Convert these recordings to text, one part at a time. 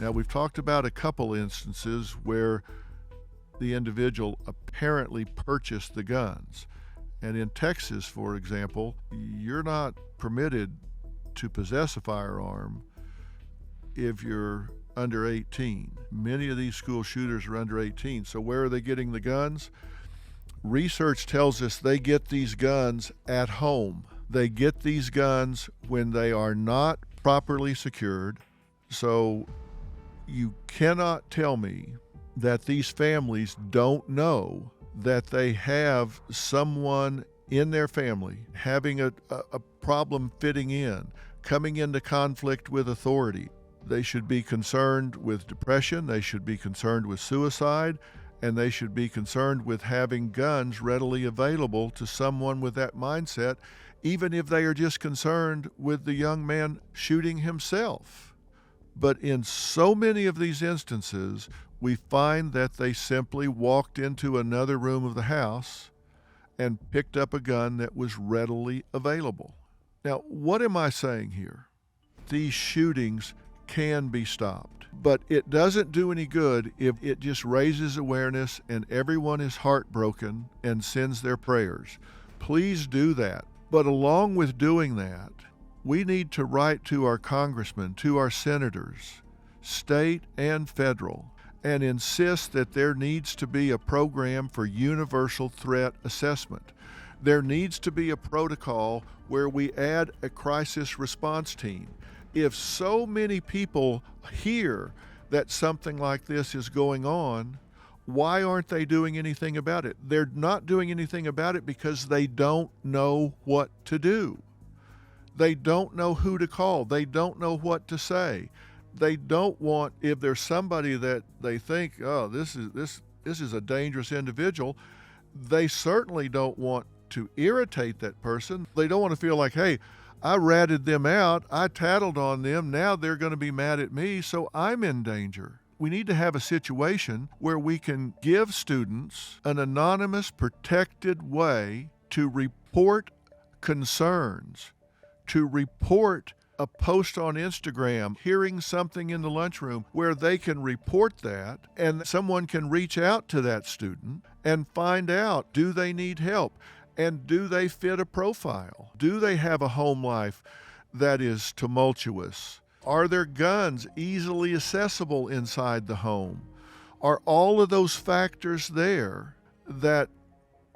Now, we've talked about a couple instances where the individual apparently purchased the guns. And in Texas, for example, you're not permitted to possess a firearm if you're under 18. Many of these school shooters are under 18. So where are they getting the guns? Research tells us they get these guns at home. They get these guns when they are not properly secured. So you cannot tell me that these families don't know that they have someone in their family having a problem fitting in, coming into conflict with authority. They should be concerned with depression, they should be concerned with suicide, and they should be concerned with having guns readily available to someone with that mindset, even if they are just concerned with the young man shooting himself. But in so many of these instances, we find that they simply walked into another room of the house and picked up a gun that was readily available. Now, what am I saying here? These shootings can be stopped, but it doesn't do any good if it just raises awareness and everyone is heartbroken and sends their prayers. Please do that. But along with doing that, we need to write to our congressmen, to our senators, state and federal, and insist that there needs to be a program for universal threat assessment. There needs to be a protocol where we add a crisis response team. If so many people hear that something like this is going on, why aren't they doing anything about it? They're not doing anything about it because they don't know what to do. They don't know who to call. They don't know what to say. They don't want, if there's somebody that they think, oh, this is a dangerous individual, they certainly don't want to irritate that person. They don't want to feel like, hey, I ratted them out, I tattled on them, now they're going to be mad at me, so I'm in danger. We need to have a situation where we can give students an anonymous, protected way to report concerns, to report a post on Instagram, hearing something in the lunchroom where they can report that and someone can reach out to that student and find out, do they need help? And do they fit a profile? Do they have a home life that is tumultuous? Are their guns easily accessible inside the home? Are all of those factors there that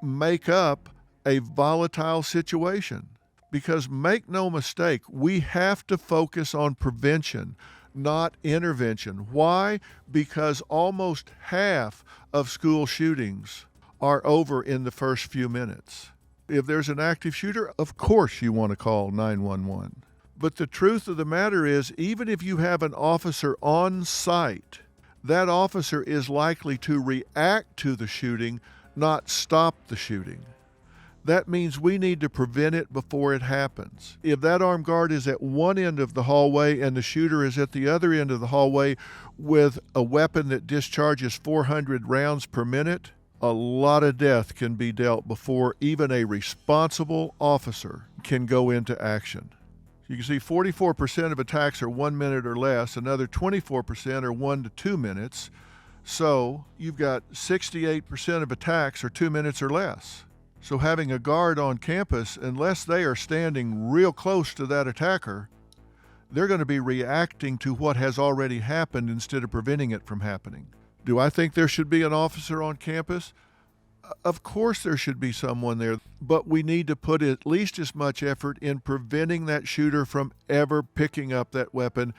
make up a volatile situation? Because make no mistake, we have to focus on prevention, not intervention. Why? Because almost half of school shootings are over in the first few minutes. If there's an active shooter, of course you want to call 911. But the truth of the matter is, even if you have an officer on site, that officer is likely to react to the shooting, not stop the shooting. That means we need to prevent it before it happens. If that armed guard is at one end of the hallway and the shooter is at the other end of the hallway with a weapon that discharges 400 rounds per minute, a lot of death can be dealt before even a responsible officer can go into action. You can see 44% of attacks are 1 minute or less, another 24% are 1 to 2 minutes. So you've got 68% of attacks are 2 minutes or less. So having a guard on campus, unless they are standing real close to that attacker, they're going to be reacting to what has already happened instead of preventing it from happening. Do I think there should be an officer on campus? Of course there should be someone there, but we need to put at least as much effort in preventing that shooter from ever picking up that weapon,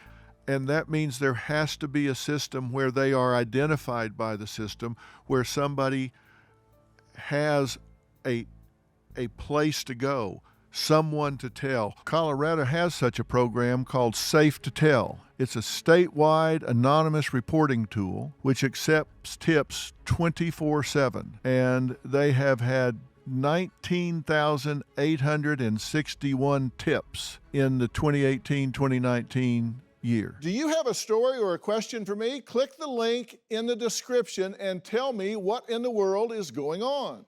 and that means there has to be a system where they are identified by the system, where somebody has a place to go, someone to tell. Colorado has such a program called Safe to Tell. It's a statewide anonymous reporting tool which accepts tips 24/7, and they have had 19,861 tips in the 2018-2019 year. Do you have a story or a question for me? Click the link in the description and tell me what in the world is going on.